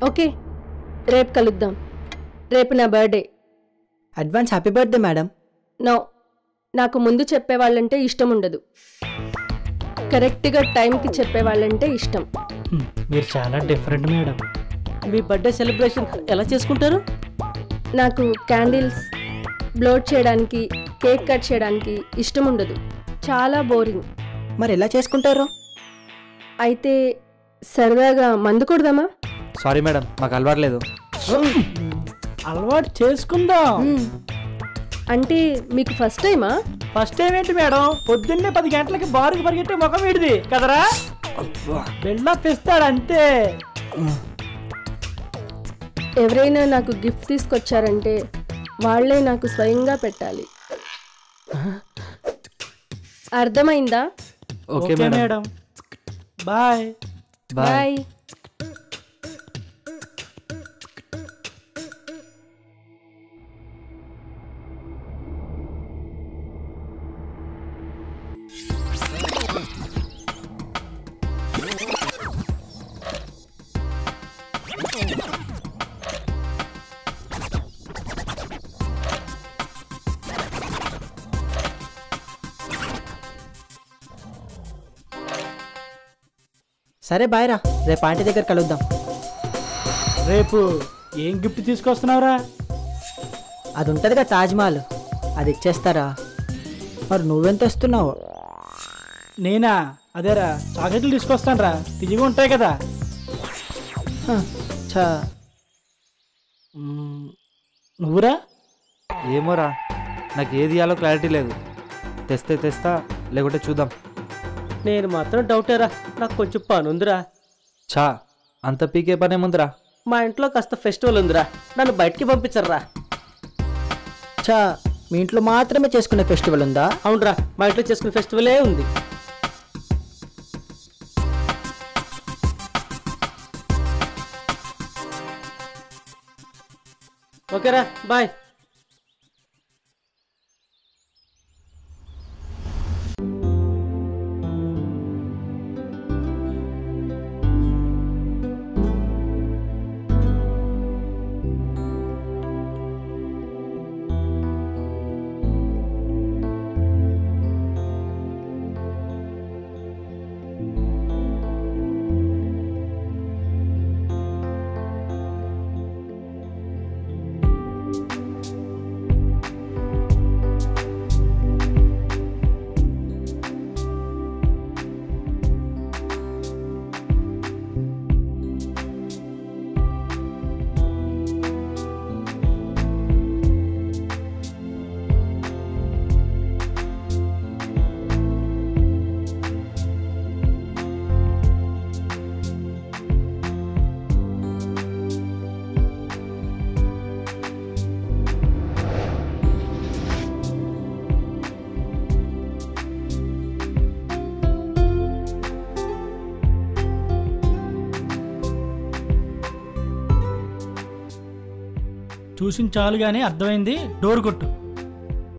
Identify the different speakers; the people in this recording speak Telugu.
Speaker 1: ఓకే, రేపు కలుద్దాం. రేపు నా birthday.
Speaker 2: Advance happy birthday madam.
Speaker 1: No, నాకు ముందు చెప్పేవాళ్ళంటే ఇష్టం ఉండదు. కరెక్ట్గా టైంకి చెప్పేవాళ్ళంటే ఇష్టం.
Speaker 3: మీరు చాలా డిఫరెంట్ మేడం. మీ బర్త్డే సెలబ్రేషన్ ఎలా చేసుకుంటారు?
Speaker 1: నాకు క్యాండిల్స్ బ్లోట్ చేయడానికి, కేక్ కట్ చేయడానికి ఇష్టం ఉండదు. చాలా బోరింగ్.
Speaker 2: మరి ఎలా చేసుకుంటారు?
Speaker 1: అయితే సరదాగా మందు కొడదామా?
Speaker 4: సారీ మేడం, మాకు అలవాటు లేదు.
Speaker 3: అలవాటు చేసుకుందాం.
Speaker 1: అంటే మీకు ఫస్ట్ టైమా?
Speaker 3: ఫస్ట్ టైం ఏంటి మేడం? పొద్దున్నే 10 గంటలకి బారుకు పరిగెట్టే ముఖం వీడిది కదరా. బిల్డప్ ఇస్తాడు అంతే.
Speaker 1: ఎవరైనా నాకు గిఫ్ట్ తీసుకొచ్చారంటే వాళ్లే నాకు స్వయంగా పెట్టాలి. అర్థమైందా?
Speaker 4: Okay madam.
Speaker 3: Bye
Speaker 1: bye.
Speaker 2: సరే బాయ్ రా, రేపు ఆంటీ దగ్గర కలుద్దాం.
Speaker 3: రేపు ఏం గిఫ్ట్ తీసుకొస్తున్నావురా?
Speaker 2: అది ఉంటుందిగా తాజ్మహల్, అది ఇచ్చేస్తారా? మరి నువ్వెంత వస్తున్నావు?
Speaker 3: నేనా? అదేరా, చాక్లెట్లు తీసుకొస్తాను రా, తిరిగి ఉంటాయి కదా.
Speaker 2: చా
Speaker 3: నువ్వురా?
Speaker 4: ఏమోరా, నాకు ఏది ఇవ్వాలో క్లారిటీ లేదు. తెస్తా లేకుంటే చూద్దాం.
Speaker 3: నేను మాత్రం డౌటేరా, నాకు కొంచెం పని ఉందిరా.
Speaker 4: చా, అంత పీకే పనేముందిరా?
Speaker 3: మా ఇంట్లో కాస్త ఫెస్టివల్ ఉందిరా, నన్ను బయటికి పంపించర్రా.
Speaker 2: చా, మీ ఇంట్లో మాత్రమే చేసుకునే ఫెస్టివల్ ఉందా?
Speaker 3: అవునరా, మా ఇంట్లో చేసుకునే ఫెస్టివలే ఉంది. ఓకేరా, బాయ్. చూసిన చాలు గానీ అర్థమైంది, డోర్ కొట్టు.